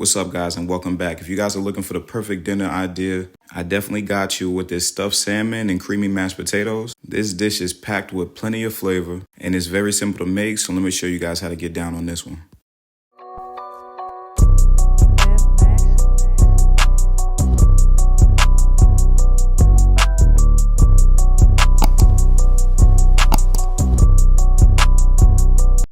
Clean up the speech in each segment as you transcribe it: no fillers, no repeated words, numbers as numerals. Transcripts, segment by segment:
What's up, guys, and welcome back. If you guys are looking for the perfect dinner idea, I definitely got you with this stuffed salmon and creamy mashed potatoes. This dish is packed with plenty of flavor, and it's very simple to make, so let me show you guys how to get down on this one.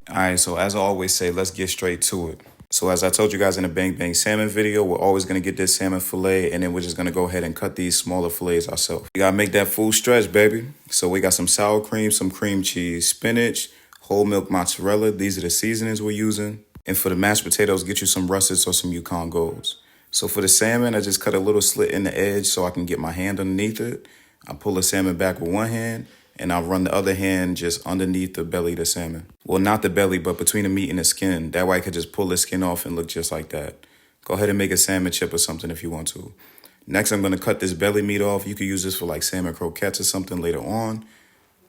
Alright, so as I always say, let's get straight to it. So as I told you guys in the Bang Bang Salmon video, we're always going to get this salmon fillet, and then we're just going to go ahead and cut these smaller fillets ourselves. You got to make that full stretch, baby. So we got some sour cream, some cream cheese, spinach, whole milk mozzarella. These are the seasonings we're using. And for the mashed potatoes, get you some russets or some Yukon golds. So for the salmon, I just cut a little slit in the edge so I can get my hand underneath it. I pull the salmon back with one hand, and I'll run the other hand just underneath the belly of the salmon. Well, not the belly, but between the meat and the skin. That way I could just pull the skin off and look just like that. Go ahead and make a salmon chip or something if you want to. Next, I'm going to cut this belly meat off. You could use this for like salmon croquettes or something later on.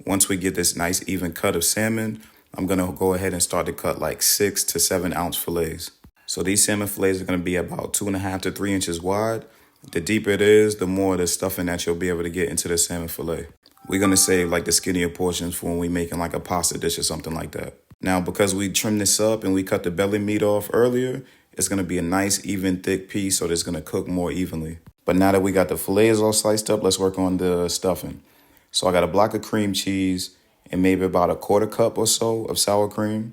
Once we get this nice even cut of salmon, I'm going to go ahead and start to cut like 6 to 7 ounce fillets. So these salmon fillets are going to be about 2.5 to 3 inches wide. The deeper it is, the more the stuffing that you'll be able to get into the salmon fillet. We're going to save like the skinnier portions for when we making like a pasta dish or something like that. Now, because we trimmed this up and we cut the belly meat off earlier, it's going to be a nice, even, thick piece, so it's going to cook more evenly. But now that we got the fillets all sliced up, let's work on the stuffing. So I got a block of cream cheese and maybe about a 1/4 cup or so of sour cream,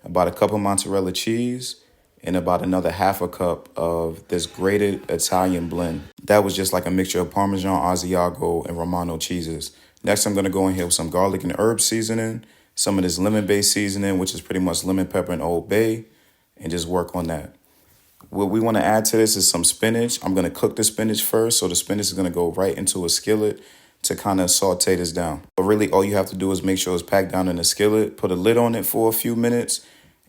about a cup of mozzarella cheese, and about another 1/2 cup of this grated Italian blend. That was just like a mixture of Parmesan, Asiago, and Romano cheeses. Next, I'm going to go in here with some garlic and herb seasoning, some of this lemon-based seasoning, which is pretty much lemon pepper and Old Bay, and just work on that. What we want to add to this is some spinach. I'm going to cook the spinach first, so the spinach is going to go right into a skillet to kind of saute this down. But really, all you have to do is make sure it's packed down in the skillet, put a lid on it for a few minutes,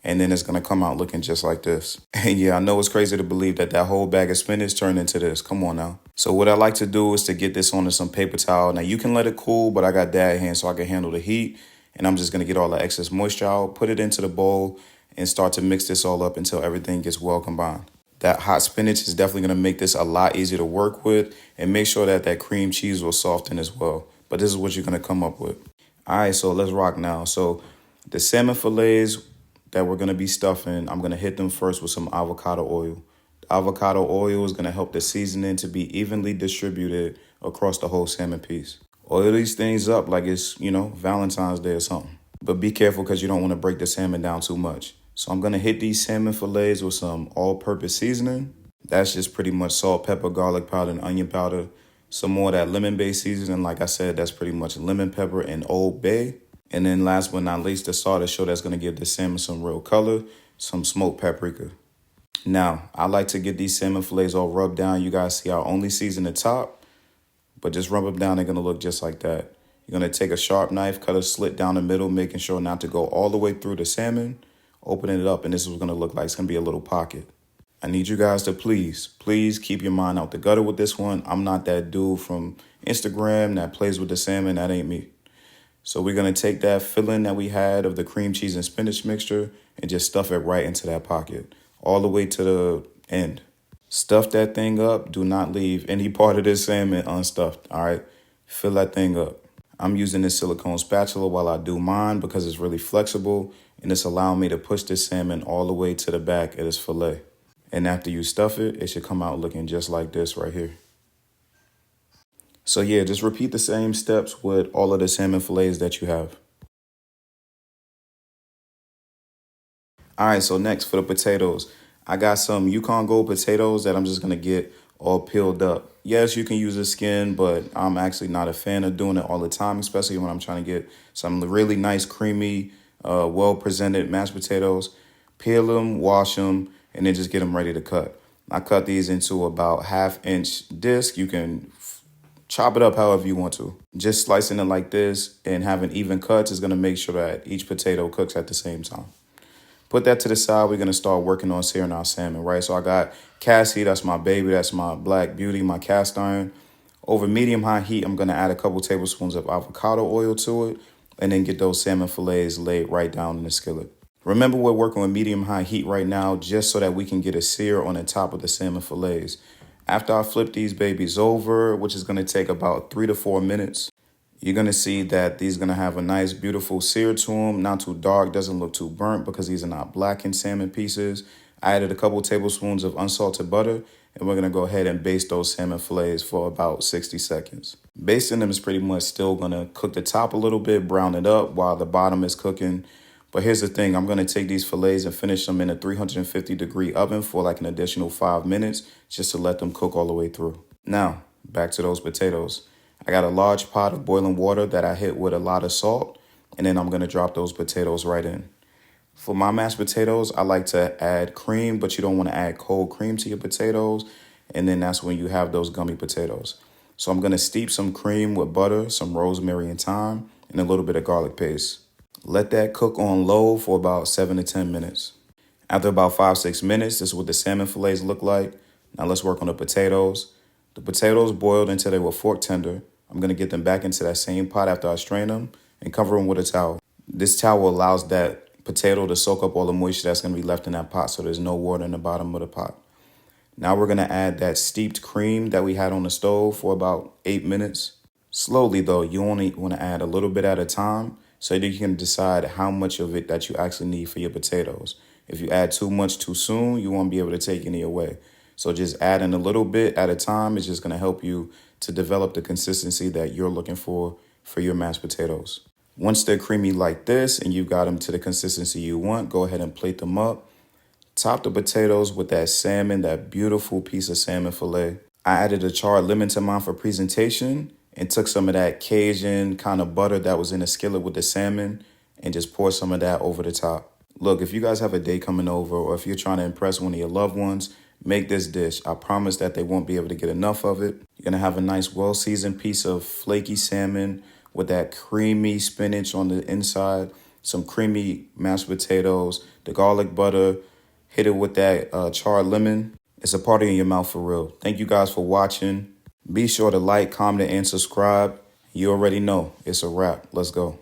and then it's going to come out looking just like this. And yeah, I know it's crazy to believe that whole bag of spinach turned into this. Come on now. So what I like to do is to get this onto some paper towel. Now you can let it cool, but I got dad hands so I can handle the heat. And I'm just going to get all the excess moisture out, put it into the bowl, and start to mix this all up until everything gets well combined. That hot spinach is definitely going to make this a lot easier to work with, and make sure that cream cheese will soften as well. But this is what you're going to come up with. All right, so let's rock now. So the salmon fillets that we're going to be stuffing, I'm going to hit them first with some avocado oil. The avocado oil is going to help the seasoning to be evenly distributed across the whole salmon piece. Oil these things up like it's, Valentine's Day or something. But be careful because you don't want to break the salmon down too much. So I'm going to hit these salmon fillets with some all-purpose seasoning. That's just pretty much salt, pepper, garlic powder, and onion powder. Some more of that lemon-based seasoning. Like I said, that's pretty much lemon pepper and Old Bay. And then last but not least, the starter show that's going to give the salmon some real color, some smoked paprika. Now, I like to get these salmon fillets all rubbed down. You guys see I only season the top, but just rub them down. They're going to look just like that. You're going to take a sharp knife, cut a slit down the middle, making sure not to go all the way through the salmon. Open it up, and this is what's going to look like. It's going to be a little pocket. I need you guys to please keep your mind out the gutter with this one. I'm not that dude from Instagram that plays with the salmon. That ain't me. So we're going to take that filling that we had of the cream cheese and spinach mixture and just stuff it right into that pocket, all the way to the end. Stuff that thing up. Do not leave any part of this salmon unstuffed, all right? Fill that thing up. I'm using this silicone spatula while I do mine because it's really flexible, and it's allowing me to push this salmon all the way to the back of this fillet. And after you stuff it, it should come out looking just like this right here. So yeah, just repeat the same steps with all of the salmon fillets that you have. All right, so next for the potatoes. I got some Yukon Gold potatoes that I'm just going to get all peeled up. Yes, you can use the skin, but I'm actually not a fan of doing it all the time, especially when I'm trying to get some really nice, creamy, well-presented mashed potatoes. Peel them, wash them, and then just get them ready to cut. I cut these into about 1/2 inch disc. You can chop it up however you want to. Just slicing it like this and having even cuts is going to make sure that each potato cooks at the same time. Put that to the side. We're going to start working on searing our salmon, right? So I got Cassie, that's my baby, that's my black beauty, my cast iron. Over medium-high heat, I'm going to add a couple tablespoons of avocado oil to it and then get those salmon fillets laid right down in the skillet. Remember, we're working with medium-high heat right now just so that we can get a sear on the top of the salmon fillets. After I flip these babies over, which is going to take about 3 to 4 minutes, you're going to see that these are going to have a nice, beautiful sear to them. Not too dark, doesn't look too burnt because these are not blackened salmon pieces. I added a couple tablespoons of unsalted butter, and we're going to go ahead and baste those salmon fillets for about 60 seconds. Basting them is pretty much still going to cook the top a little bit, brown it up while the bottom is cooking. But here's the thing, I'm going to take these fillets and finish them in a 350-degree oven for like an additional 5 minutes just to let them cook all the way through. Now, back to those potatoes. I got a large pot of boiling water that I hit with a lot of salt, and then I'm going to drop those potatoes right in. For my mashed potatoes, I like to add cream, but you don't want to add cold cream to your potatoes, and then that's when you have those gummy potatoes. So I'm going to steep some cream with butter, some rosemary and thyme, and a little bit of garlic paste. Let that cook on low for about 7 to 10 minutes. After about 5-6 minutes, this is what the salmon fillets look like. Now let's work on the potatoes. The potatoes boiled until they were fork tender. I'm going to get them back into that same pot after I strain them and cover them with a towel. This towel allows that potato to soak up all the moisture that's going to be left in that pot so there's no water in the bottom of the pot. Now we're going to add that steeped cream that we had on the stove for about 8 minutes. Slowly though, you only want to add a little bit at a time so that you can decide how much of it that you actually need for your potatoes. If you add too much too soon, you won't be able to take any away. So just adding a little bit at a time is just going to help you to develop the consistency that you're looking for your mashed potatoes. Once they're creamy like this and you've got them to the consistency you want, go ahead and plate them up. Top the potatoes with that salmon, that beautiful piece of salmon fillet. I added a charred lemon to mine for presentation and took some of that Cajun kind of butter that was in the skillet with the salmon and just poured some of that over the top. Look, if you guys have a date coming over or if you're trying to impress one of your loved ones, make this dish. I promise that they won't be able to get enough of it. You're going to have a nice well-seasoned piece of flaky salmon with that creamy spinach on the inside, some creamy mashed potatoes, the garlic butter, hit it with that charred lemon. It's a party in your mouth for real. Thank you guys for watching. Be sure to like, comment, and subscribe. You already know it's a wrap. Let's go.